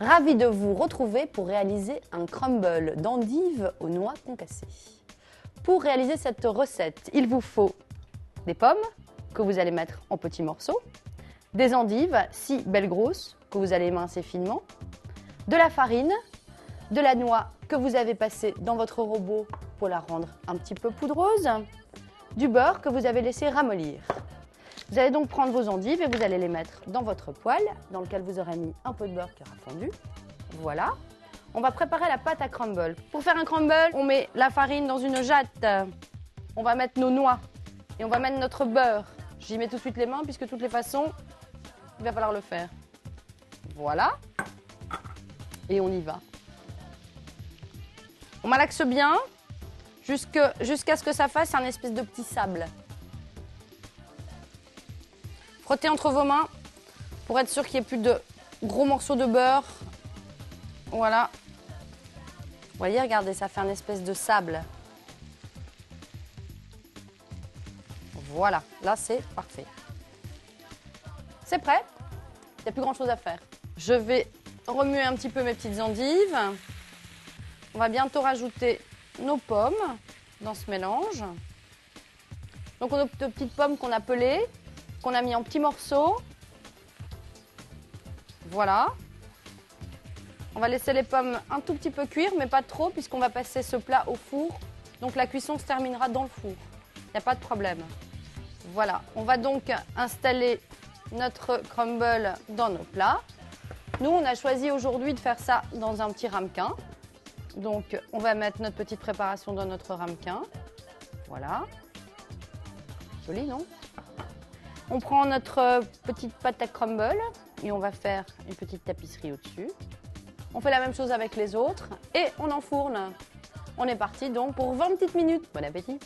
Ravi de vous retrouver pour réaliser un crumble d'endives aux noix concassées. Pour réaliser cette recette, il vous faut des pommes que vous allez mettre en petits morceaux, des endives, 6 belles grosses, que vous allez émincer finement, de la farine, de la noix que vous avez passée dans votre robot pour la rendre un petit peu poudreuse, du beurre que vous avez laissé ramollir. Vous allez donc prendre vos endives et vous allez les mettre dans votre poêle, dans lequel vous aurez mis un peu de beurre qui aura fondu. Voilà. On va préparer la pâte à crumble. Pour faire un crumble, on met la farine dans une jatte. On va mettre nos noix et on va mettre notre beurre. J'y mets tout de suite les mains puisque de toutes les façons, il va falloir le faire. Voilà. Et on y va. On malaxe bien jusqu'à ce que ça fasse un espèce de petit sable. Frottez entre vos mains pour être sûr qu'il n'y ait plus de gros morceaux de beurre. Voilà. Vous voyez, regardez, ça fait un espèce de sable. Voilà, là c'est parfait. C'est prêt. Il n'y a plus grand chose à faire. Je vais remuer un petit peu mes petites endives. On va bientôt rajouter nos pommes dans ce mélange. Donc on a de petites pommes qu'on a pelées, qu'on a mis en petits morceaux. Voilà. On va laisser les pommes un tout petit peu cuire, mais pas trop, puisqu'on va passer ce plat au four. Donc la cuisson se terminera dans le four. Il n'y a pas de problème. Voilà. On va donc installer notre crumble dans nos plats. Nous, on a choisi aujourd'hui de faire ça dans un petit ramequin. Donc, on va mettre notre petite préparation dans notre ramequin. Voilà. Joli, non ? On prend notre petite pâte à crumble et on va faire une petite tapisserie au-dessus. On fait la même chose avec les autres et on enfourne. On est parti donc pour 20 petites minutes. Bon appétit!